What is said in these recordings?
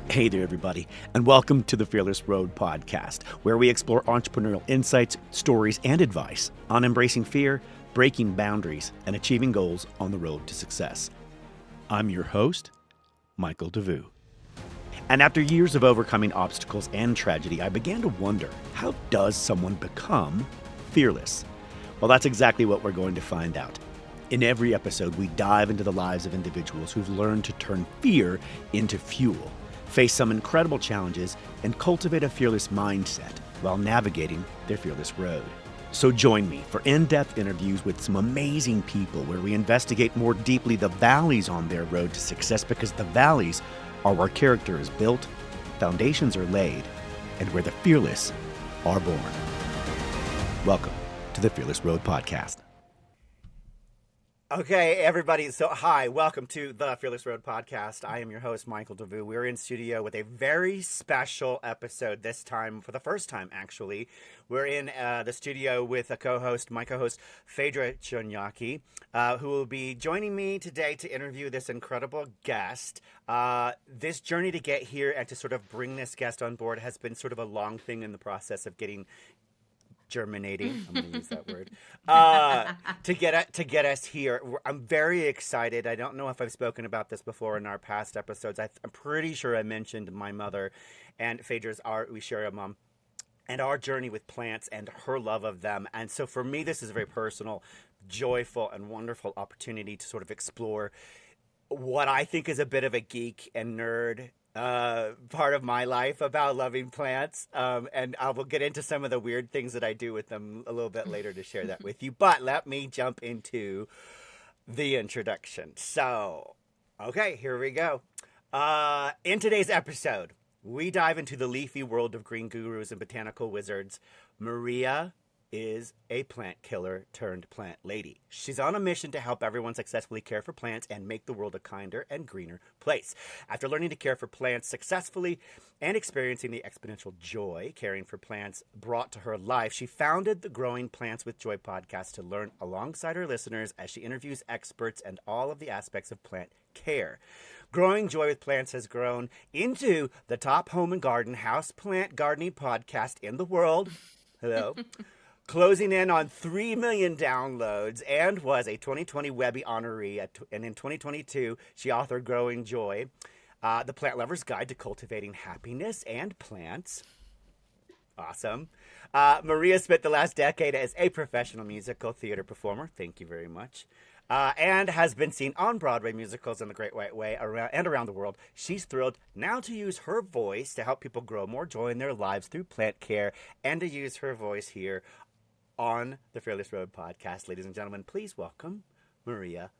Hey there, everybody, and welcome to the Fearless Road podcast, where we explore entrepreneurial insights, stories, and advice on embracing fear, breaking boundaries, and achieving goals on the road to success. I'm your host, Michael DeVue. And after years of overcoming obstacles and tragedy, I began to wonder, how does someone become fearless? Well, that's exactly what we're going to find out. In every episode, we dive into the lives of individuals who've learned to turn fear into fuel, face some incredible challenges, and cultivate a fearless mindset while navigating their fearless road. So join me for in-depth interviews with some amazing people where we investigate more deeply the valleys on their road to success, because the valleys are where character is built, foundations are laid, and where the fearless are born. Welcome to the Fearless Road podcast. Okay, everybody. So, hi, welcome to the Fearless Road podcast. I am your host, Michael DeVue. We're in studio with a very special episode this time, for the first time, actually. We're in the studio with my co-host, Phaedra Chonyaki, who will be joining me today to interview this incredible guest. This journey to get here and to sort of bring this guest on board has been sort of a long thing in the process of germinating. I'm going to use that word to get us here. I'm very excited. I don't know if I've spoken about this before in our past episodes. I'm pretty sure I mentioned my mother and Phaedra's we share a mom, and our journey with plants and her love of them. And so for me, this is a very personal, joyful, and wonderful opportunity to sort of explore what I think is a bit of a geek and nerd part of my life about loving plants. And I will get into some of the weird things that I do with them a little bit later to share that with you. But let me jump into the introduction. So, okay, here we go. In today's episode, we dive into the leafy world of green gurus and botanical wizards. Maria is a plant killer turned plant lady. She's on a mission to help everyone successfully care for plants and make the world a kinder and greener place. After learning to care for plants successfully and experiencing the exponential joy caring for plants brought to her life, she founded the Growing Plants with Joy podcast to learn alongside her listeners as she interviews experts and all of the aspects of plant care. Growing Joy with Plants has grown into the top home and garden houseplant gardening podcast in the world. Hello. Closing in on 3 million downloads, and was a 2020 Webby honoree. And in 2022, she authored Growing Joy, The Plant Lover's Guide to Cultivating Happiness and Plants. Awesome. Maria spent the last decade as a professional musical theater performer. Thank you very much. And has been seen on Broadway musicals in the Great White Way around the world. She's thrilled now to use her voice to help people grow more joy in their lives through plant care, and to use her voice here on the Fearless Road podcast. Ladies and gentlemen, please welcome Maria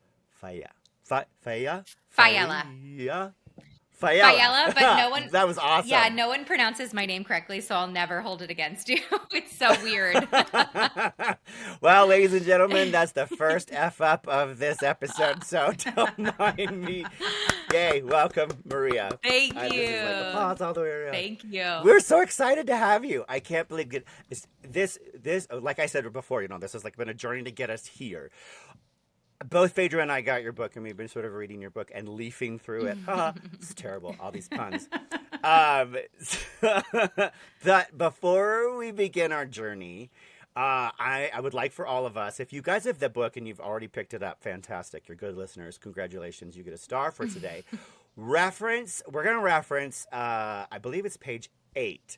Failla. Failla? Faella. Failla, but no one... That was awesome. Yeah, no one pronounces my name correctly, so I'll never hold it against you. It's so weird. Well, ladies and gentlemen, that's the first F-up of this episode, so don't mind me. Yay, welcome, Maria. Thank you. This is like applause all the way around. Thank you. We're so excited to have you. I can't believe this, like I said before, this has been a journey to get us here. Both Phaedra and I got your book, and we've been sort of reading your book and leafing through it. It's terrible, all these puns. But before we begin our journey, I would like for all of us, if you guys have the book and you've already picked it up, fantastic. You're good listeners. Congratulations. You get a star for today. We're going to reference, I believe it's page 8.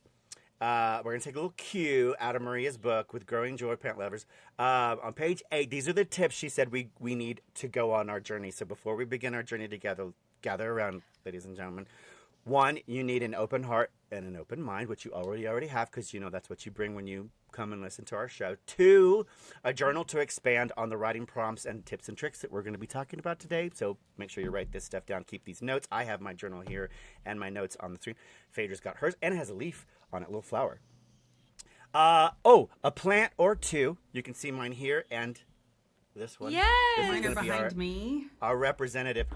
We're going to take a little cue out of Maria's book with Growing Joy Plant Lovers. On page 8, these are the tips she said we need to go on our journey. So before we begin our journey together, gather around, ladies and gentlemen. 1, you need an open heart and an open mind, which you already have, because that's what you bring when you come and listen to our show. 2, a journal to expand on the writing prompts and tips and tricks that we're going to be talking about today. So make sure you write this stuff down. Keep these notes. I have my journal here and my notes on the screen. Phaedra's got hers, and it has a leaf on it, a little flower. A plant or 2. You can see mine here and this one. Yes. This Mine are behind me. Our representative.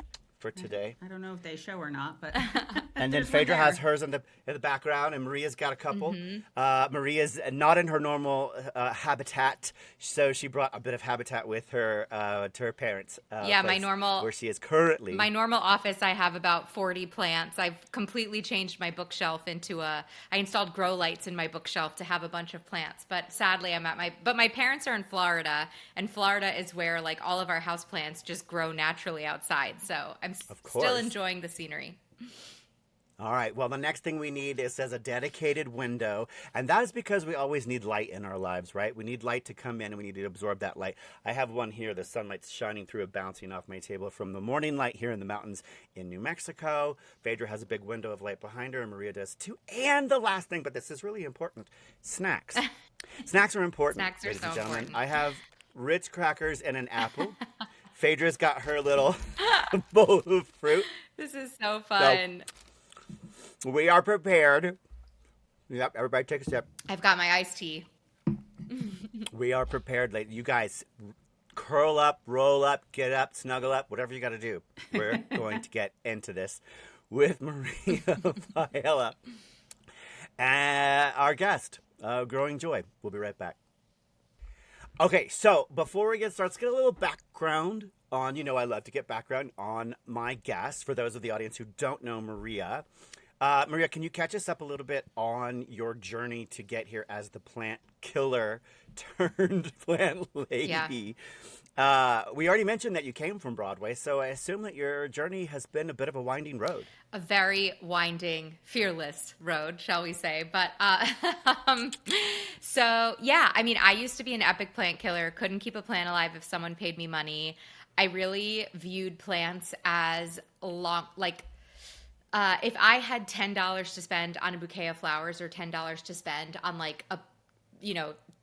for today. I don't know if they show or not, but And then there's one Phaedra has there. hers in the background, and Maria's got a couple. Mm-hmm. Maria's not in her normal habitat, so she brought a bit of habitat with her to her parents' Yeah, place where she is currently. my normal office, I have about 40 plants. I've completely changed my bookshelf I installed grow lights in my bookshelf to have a bunch of plants. But sadly, but my parents are in Florida, and Florida is where like all of our houseplants just grow naturally outside. So I'm Of still course. enjoying the scenery. All right. Well, the next thing we need is a dedicated window, and that is because we always need light in our lives, right? We need light to come in, and we need to absorb that light. I have one here. The sunlight's shining through it, bouncing off my table from the morning light here in the mountains in New Mexico. Phaedra has a big window of light behind her, and Maria does too. And the last thing, but this is really important, snacks. Snacks are important, Snacks are ladies so and gentlemen. important. I have Ritz crackers and an apple. Phaedra's got her little bowl of fruit. This is so fun. We are prepared. Yep, everybody take a sip. I've got my iced tea. We are prepared. You guys, curl up, roll up, get up, snuggle up, whatever you got to do. We're going to get into this with Maria Failla, our guest, Growing Joy. We'll be right back. Okay, so before we get started, let's get a little background on, I love to get background on my guests. For those of the audience who don't know Maria, Maria, can you catch us up a little bit on your journey to get here as the plant killer turned plant lady? Yeah. We already mentioned that you came from Broadway, so I assume that your journey has been a bit of a winding road. A very winding, fearless road, shall we say. But so, yeah, I mean, I used to be an epic plant killer, couldn't keep a plant alive if someone paid me money. I really viewed plants as if I had $10 to spend on a bouquet of flowers or $10 to spend on like a,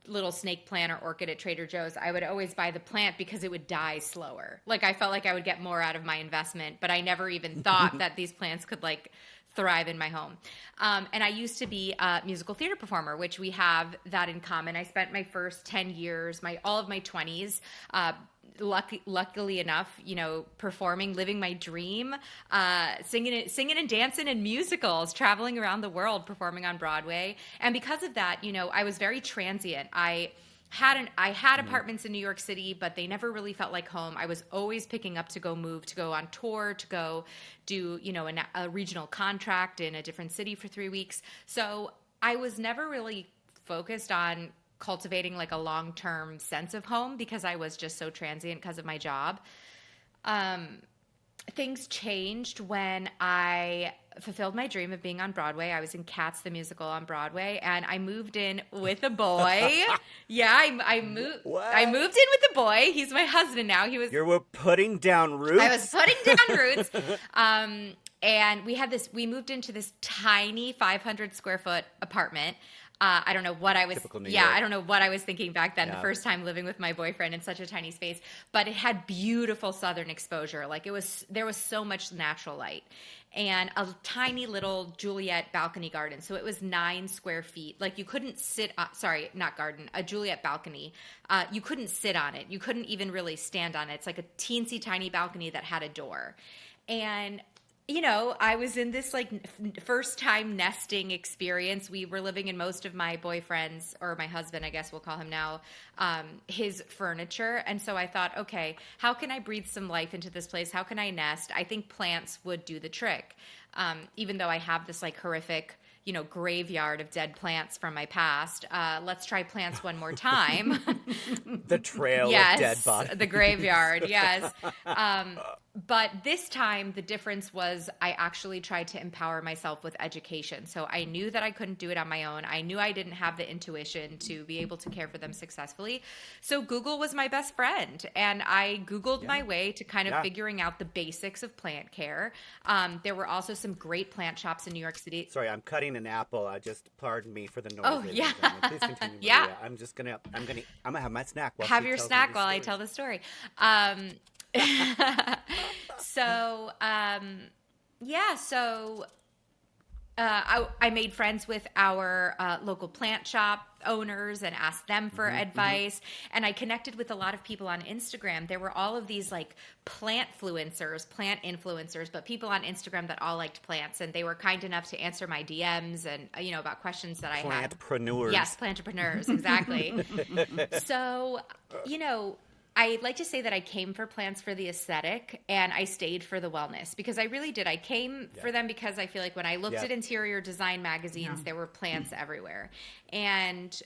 little snake plant or orchid at Trader Joe's, I would always buy the plant because it would die slower. Like I felt like I would get more out of my investment, but I never even thought that these plants could like thrive in my home. And I used to be a musical theater performer, which we have that in common. I spent my first 10 years, all of my 20s, luckily enough, performing, living my dream, singing and dancing in musicals, traveling around the world, performing on Broadway. And because of that, I was very transient. I had apartments in New York City, but they never really felt like home. I was always picking up to go move, to go on tour, to go do, a regional contract in a different city for 3 weeks. So I was never really focused on cultivating like a long-term sense of home because I was just so transient because of my job. Things changed when I fulfilled my dream of being on Broadway. I was in Cats the musical on Broadway, and I moved in with a boy. Yeah, I moved. What? I moved in with a boy. He's my husband now. You were putting down roots. I was putting down roots. And we moved into this tiny 500 square foot apartment. I don't know what I was. Typical New York. I don't know what I was thinking back then. Yeah. The first time living with my boyfriend in such a tiny space, but it had beautiful southern exposure. Like there was so much natural light, and a tiny little Juliet balcony garden. So it was 9 square feet. Like you couldn't sit. Sorry, not garden. A Juliet balcony. You couldn't sit on it. You couldn't even really stand on it. It's like a teensy tiny balcony that had a door, and I was in this like first time nesting experience. We were living in most of my boyfriend's, or my husband, I guess we'll call him now, his furniture. And so I thought, okay, how can I breathe some life into this place? How can I nest? I think plants would do the trick. Even though I have this like horrific, graveyard of dead plants from my past. Let's try plants one more time. The trail of dead bodies. The graveyard, yes. But this time, the difference was I actually tried to empower myself with education. So I knew that I couldn't do it on my own. I knew I didn't have the intuition to be able to care for them successfully. So Google was my best friend. And I Googled my way to kind of figuring out the basics of plant care. There were also some great plant shops in New York City. Sorry, I'm cutting an apple. Pardon me for the noise. Oh, yeah. Please continue, Maria. Yeah. I'm gonna have my snack. Have your snack while I tell the story. So I made friends with our local plant shop owners and asked them for advice. And I connected with a lot of people on Instagram. There were all of these like plant influencers, but people on Instagram that all liked plants. And they were kind enough to answer my DMs and, about questions that I had. Plantpreneurs. Yes, plantpreneurs, exactly. So, I like to say that I came for plants for the aesthetic and I stayed for the wellness because I really did. I came for them because I feel like when I looked at interior design magazines, there were plants everywhere. And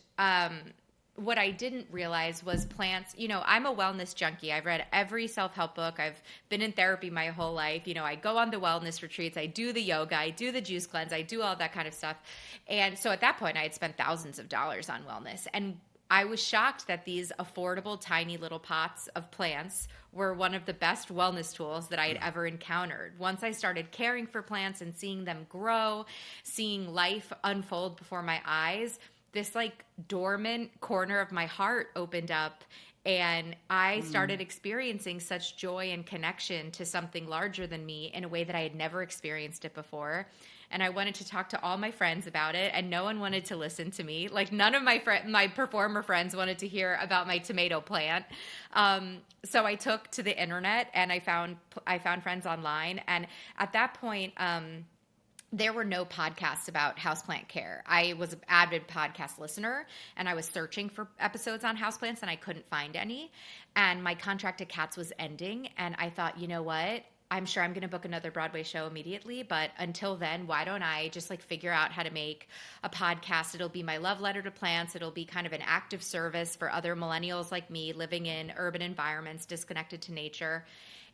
what I didn't realize was plants, I'm a wellness junkie. I've read every self-help book. I've been in therapy my whole life. I go on the wellness retreats. I do the yoga. I do the juice cleanse. I do all that kind of stuff. And so at that point, I had spent thousands of dollars on wellness. And I was shocked that these affordable, tiny little pots of plants were one of the best wellness tools that I had ever encountered. Once I started caring for plants and seeing them grow, seeing life unfold before my eyes, this like dormant corner of my heart opened up and I started experiencing such joy and connection to something larger than me in a way that I had never experienced it before. And I wanted to talk to all my friends about it, and no one wanted to listen to me. Like none of my performer friends wanted to hear about my tomato plant. So I took to the internet, and I found friends online. And at that point, there were no podcasts about houseplant care. I was an avid podcast listener, and I was searching for episodes on houseplants, and I couldn't find any. And my contract at Katz was ending, and I thought, you know what? I'm sure I'm going to book another Broadway show immediately, but until then, why don't I just like figure out how to make a podcast? It'll be my love letter to plants. It'll be kind of an active service for other millennials like me living in urban environments, disconnected to nature.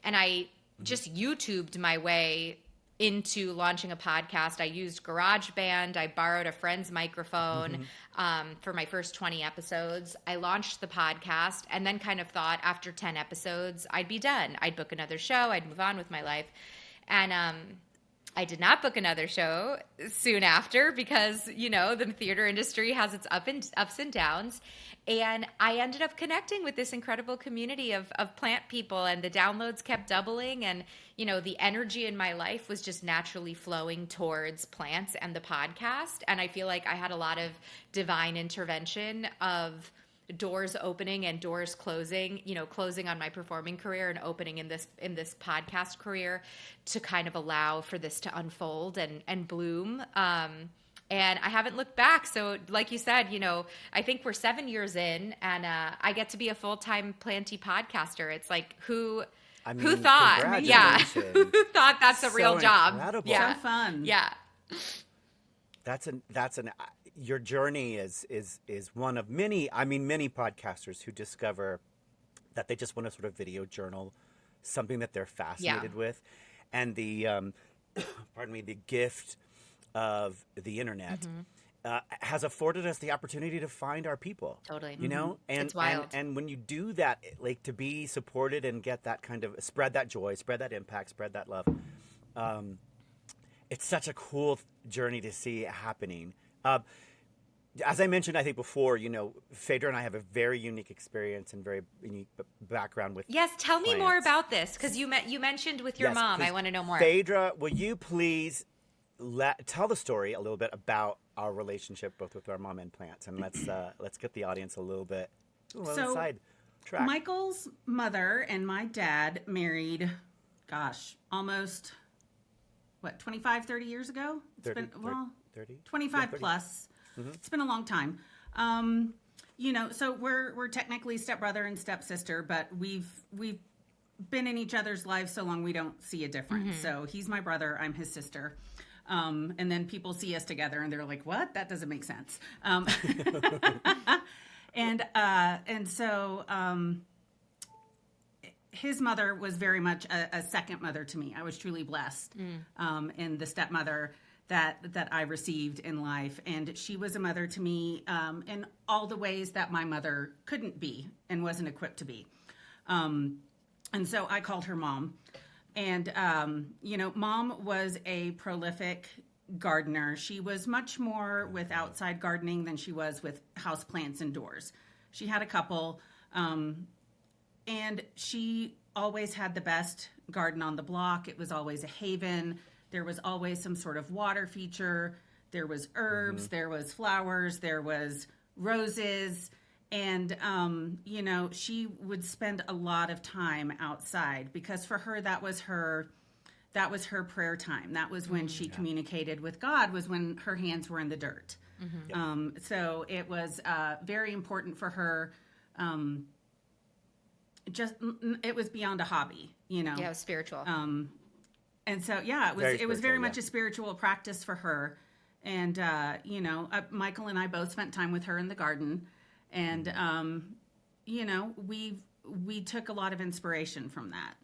And I just YouTubed my way into launching a podcast. I used GarageBand. I borrowed a friend's microphone for my first 20 episodes. I launched the podcast and then kind of thought after 10 episodes, I'd be done. I'd book another show. I'd move on with my life. And I did not book another show soon after because, the theater industry has its ups and downs. And I ended up connecting with this incredible community of plant people, and the downloads kept doubling. And, the energy in my life was just naturally flowing towards plants and the podcast. And I feel like I had a lot of divine intervention of doors opening and doors closing, closing on my performing career and opening in this podcast career to kind of allow for this to unfold and bloom. And I haven't looked back. So like you said, I think we're 7 years in and I get to be a full-time planty podcaster. It's like who thought? Yeah. Who thought that's a real job? Incredible. Yeah. So fun. Yeah. Your journey is one of many podcasters who discover that they just want to sort of video journal something that they're fascinated with. And the the gift of the internet has afforded us the opportunity to find our people. Totally. And it's wild. And when you do that, like to be supported and get that kind of spread that joy, spread that impact, spread that love. It's such a cool journey to see happening. As I mentioned, I think before, Phaedra and I have a very unique experience and very unique background with Yes, tell me plants. more about this because you mentioned with your mom. Please. I want to know more. Phaedra, will you please tell the story a little bit about our relationship both with our mom and plants, and let's get the audience a little bit side track. Michael's mother and my dad married, almost 25, 30 years ago? 30? 25 plus. Mm-hmm. It's been a long time. So we're technically stepbrother and stepsister, but we've been in each other's lives so long we don't see a difference. Mm-hmm. So he's my brother, I'm his sister. And then people see us together and they're like, what? That doesn't make sense. And so his mother was very much a second mother to me. I was truly blessed in the stepmother that I received in life. And she was a mother to me in all the ways that my mother couldn't be and wasn't equipped to be. And so I called her mom. And, mom was a prolific gardener. She was much more with outside gardening than she was with houseplants indoors. She had a couple, and she always had the best garden on the block. It was always a haven. There was always some sort of water feature. There was herbs, there was flowers, there was roses. And, she would spend a lot of time outside because for her, that was her prayer time. That was when she communicated with God, was when her hands were in the dirt. So it was very important for her. It was beyond a hobby, Yeah, it was spiritual. And so, it was very much a spiritual practice for her. And, Michael and I both spent time with her in the garden. And, we took a lot of inspiration from that.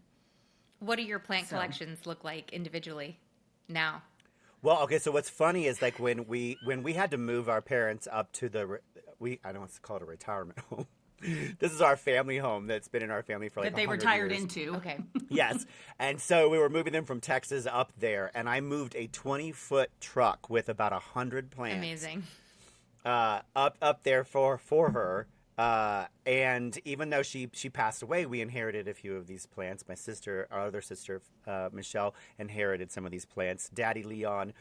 What do your plant collections look like individually now? Well, okay, so what's funny is like when we had to move our parents up to I don't want to call it a retirement home. This is our family home that's been in our family for like that they 100 retired years. into. Okay. Yes. And so we were moving them from Texas up there, and I moved a 20-foot truck with about 100 plants. Amazing. Up there for her. And even though she passed away, we inherited a few of these plants. Our other sister, Michelle, inherited some of these plants. Daddy Leon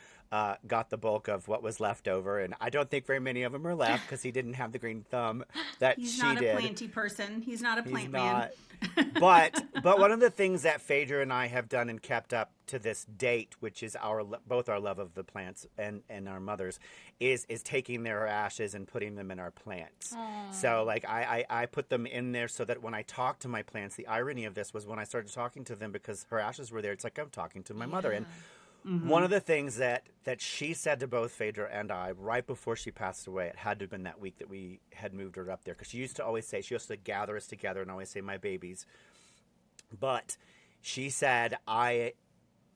got the bulk of what was left over, and I don't think very many of them are left because he didn't have the green thumb that He's she not did. a planty person. He's not a plant man. But one of the things that Phaedra and I have done and kept up to this date, which is both our love of the plants and our mothers, is taking their ashes and putting them in our plants. Aww. So like I put them in there so that when I talk to my plants, the irony of this was when I started talking to them because her ashes were there, it's like I'm talking to my mother. And one of the things that she said to both Phaedra and I right before she passed away, it had to have been that week that we had moved her up there, because she used to gather us together and always say, my babies. But she said, I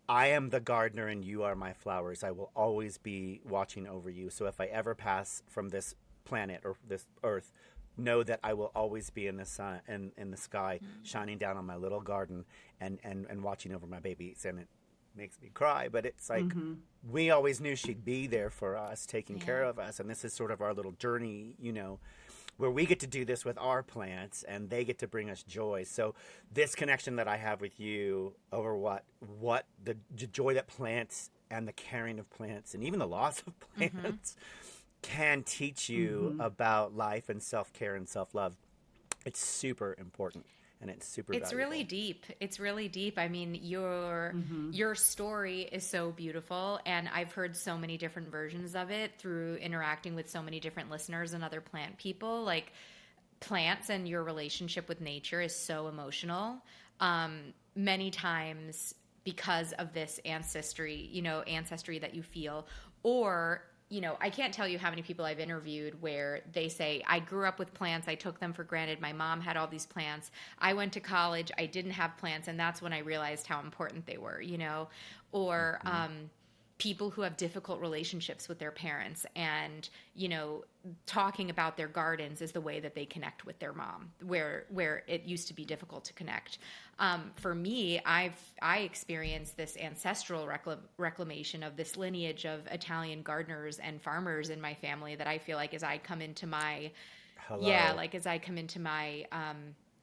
am the gardener and you are my flowers. I will always be watching over you. So if I ever pass from this planet or this earth, know that I will always be in the sun and in the sky, shining down on my little garden and watching over my babies. And it makes me cry, but it's like we always knew she'd be there for us, taking care of us. And this is sort of our little journey, where we get to do this with our plants and they get to bring us joy. So this connection that I have with you over what the joy that plants and the caring of plants and even the loss of plants can teach you about life and self-care and self-love. It's super important. And it's super valuable. It's really deep. I mean, your story is so beautiful, and I've heard so many different versions of it through interacting with so many different listeners and other plant people. Like, plants and your relationship with nature is so emotional. Many times because of this ancestry that you feel, or I can't tell you how many people I've interviewed where they say, I grew up with plants. I took them for granted. My mom had all these plants. I went to college. I didn't have plants. And that's when I realized how important they were, or people who have difficult relationships with their parents and, talking about their gardens is the way that they connect with their mom, where it used to be difficult to connect. For me, I experienced this ancestral reclamation of this lineage of Italian gardeners and farmers in my family that I feel like as I come into my,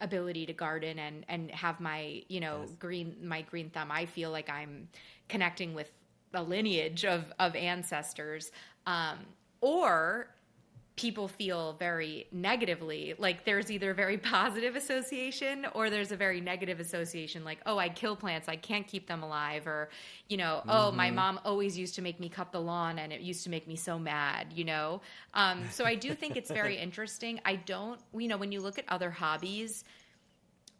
ability to garden and have my, green thumb, I feel like I'm connecting with a lineage of ancestors, or people feel very negatively, like there's either a very positive association or there's a very negative association, like, oh, I kill plants, I can't keep them alive, or oh, my mom always used to make me cut the lawn and it used to make me so mad, so I do think it's very interesting. I don't, when you look at other hobbies,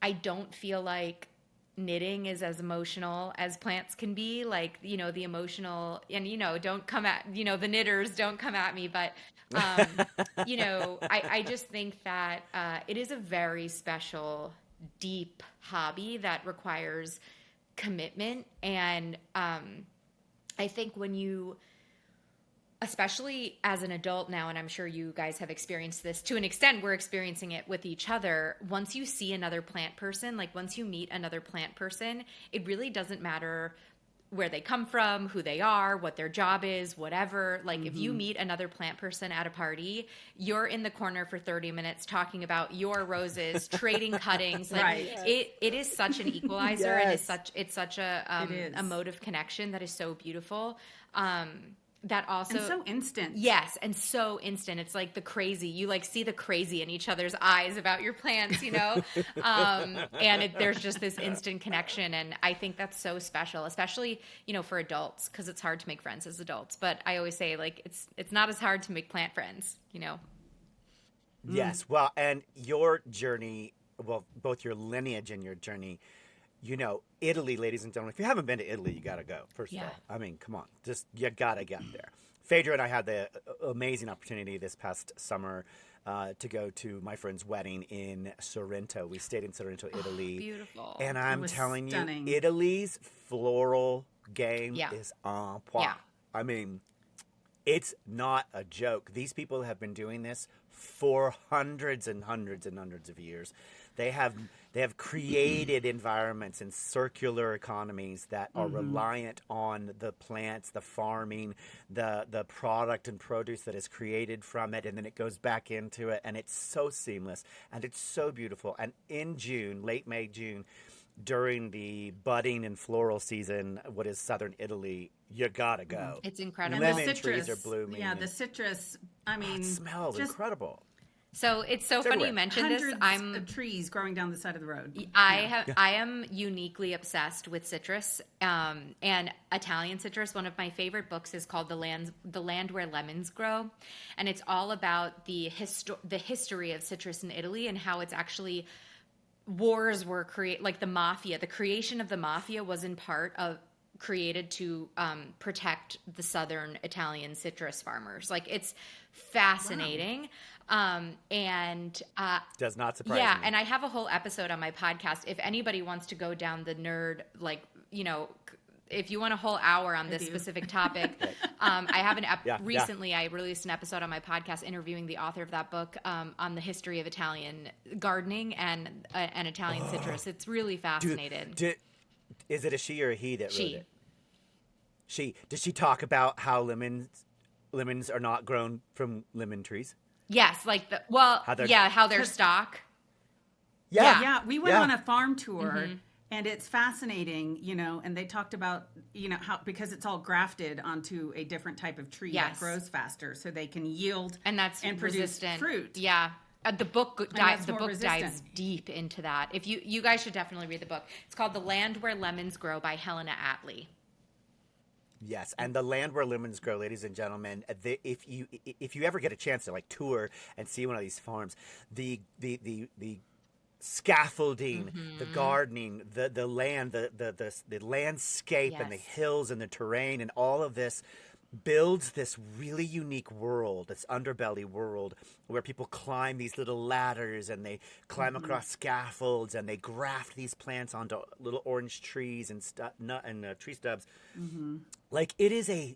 I don't feel like knitting is as emotional as plants can be, like, the emotional, and, don't come at, the knitters don't come at me, but, I just think that it is a very special, deep hobby that requires commitment. And I think when you, especially as an adult now, and I'm sure you guys have experienced this to an extent, we're experiencing it with each other. Once you see another plant person, like once you meet another plant person, it really doesn't matter where they come from, who they are, what their job is, whatever. Like if you meet another plant person at a party, you're in the corner for 30 minutes talking about your roses, trading cuttings. Like Right. it is such an equalizer and it's such a It is. a mode of connection that is so beautiful. That also And so instant. Yes, and so instant. It's like the crazy. You like see the crazy in each other's eyes about your plants, you know? There's just this instant connection, and I think that's so special, especially, you know, for adults, because it's hard to make friends as adults. But I always say, like, it's not as hard to make plant friends, you know? Yes, well, and your journey, well, both your lineage and your journey, you know, Italy, ladies and gentlemen, if you haven't been to Italy, you got to go, first of all. I mean, come on, just, you got to get there. Phaedra and I had the amazing opportunity this past summer to go to my friend's wedding in Sorrento. We stayed in Sorrento, Italy. Beautiful. And I'm telling stunning. you, Italy's floral game Yeah. is en point. Yeah. I mean, it's not a joke. These people have been doing this for hundreds and hundreds and hundreds of years. They have created environments and circular economies that are reliant on the plants, the farming, the product and produce that is created from it, and then it goes back into it, and it's so seamless and it's so beautiful. And in June, late May, June, during the budding and floral season, what is southern Italy, you gotta go. It's incredible. And Lemon the trees citrus. are blooming. Yeah, and the citrus. I mean, it smells just incredible. So it's so funny everywhere. you mentioned this. hundreds of trees growing down the side of the road. I am uniquely obsessed with citrus and Italian citrus. One of my favorite books is called The Land Where Lemons Grow, and it's all about the history of citrus in Italy and how it's actually wars were created. Like the mafia, the creation of the mafia was in part created to protect the southern Italian citrus farmers. Like it's fascinating. Does not surprise me. Yeah, and I have a whole episode on my podcast. If anybody wants to go down the nerd, like, you know, if you want a whole hour on this specific topic, I have recently I released an episode on my podcast interviewing the author of that book on the history of Italian gardening and Italian citrus. It's really fascinating. Is it a she or a he that wrote She. it? She. Does she talk about how lemons are not grown from lemon trees? Yes, like how their stock. Yeah, we went on a farm tour, and it's fascinating, you know, and they talked about, you know, how, because it's all grafted onto a different type of tree that grows faster, so they can yield and produce resistant fruit. Yeah. The book dives resistant. deep into that. If you guys should definitely read the book. It's called The Land Where Lemons Grow by Helena Attlee. Yes, and The Land Where Lemons Grow, ladies and gentlemen, if you ever get a chance to like tour and see one of these farms, the scaffolding, the gardening, the land, the landscape, and the hills and the terrain and all of this builds this really unique world, this underbelly world where people climb these little ladders and they climb across scaffolds and they graft these plants onto little orange trees and tree stubs. Like it is a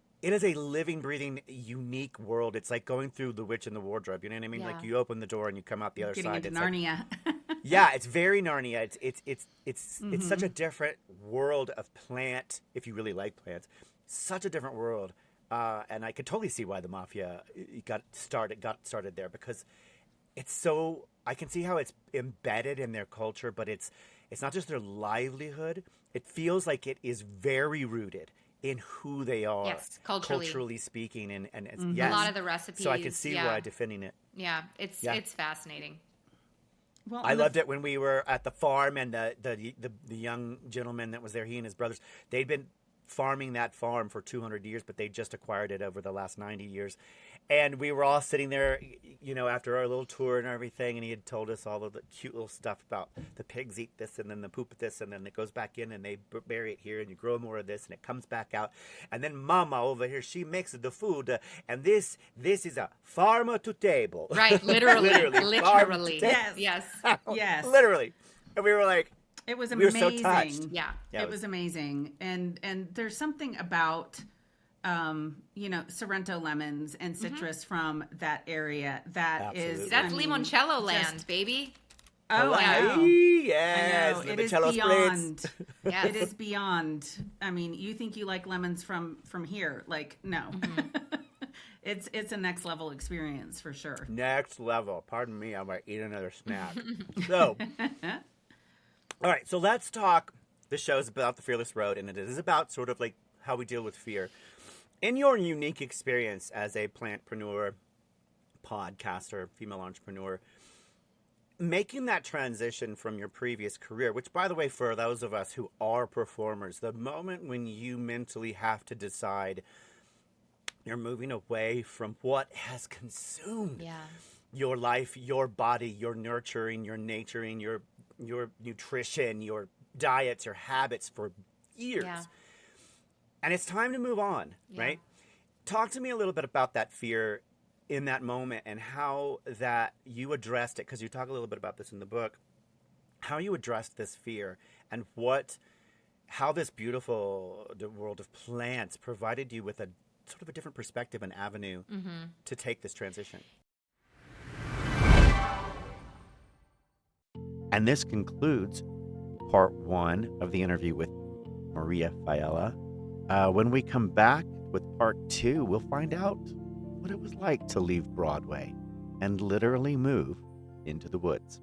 living, breathing, unique world. It's like going through The Witch and the Wardrobe. You know what I mean? Yeah. Like you open the door and you come out the other Getting side. into It's Narnia. Like, yeah, it's very Narnia. It's such a different world of plant. If you really like plants, such a different world. And I could totally see why the mafia got started there, because it's so, I can see how it's embedded in their culture, but it's not just their livelihood. It feels like it is very rooted in who they are, Yes, culturally speaking, and A lot of the recipes. So I can see why defending it. Yeah, it's fascinating. Well, I loved it when we were at the farm, and the young gentleman that was there, he and his brothers, they'd been farming that farm for 200 years, but they just acquired it over the last 90 years. And we were all sitting there, you know, after our little tour and everything, and he had told us all of the cute little stuff about the pigs eat this, and then the poop at this, and then it goes back in, and they bury it here, and you grow more of this, and it comes back out. And then Mama over here, she mixes the food, and this is a farmer to table. Right, literally. Literally. Yes. Yes. Literally. And we were like, It was we were amazing. so touched. Yeah. Yeah, It was amazing. And there's something about, you know, Sorrento lemons and citrus from that area that Absolutely. is, That's I mean, limoncello just- land, baby. Oh, I Hawaii, know. yes, I know. It is limoncello beyond. spritz. Yes. It is beyond. I mean, you think you like lemons from here? Like, no. It's a next level experience for sure. Next level. Pardon me, I might eat another snack. So, all right, so let's talk. The show's about the Fearless Road, and it is about sort of like how we deal with fear. In your unique experience as a plantpreneur, podcaster, female entrepreneur, making that transition from your previous career, which, by the way, for those of us who are performers, the moment when you mentally have to decide you're moving away from what has consumed your life, your body, your nurturing, your naturing, your nutrition, your diets, your habits for years. Yeah. And it's time to move on, right? Talk to me a little bit about that fear in that moment and how that you addressed it, because you talk a little bit about this in the book, how you addressed this fear and how this beautiful world of plants provided you with a sort of a different perspective and avenue to take this transition. And this concludes part 1 of the interview with Maria Faella. When we come back with part 2, we'll find out what it was like to leave Broadway and literally move into the woods.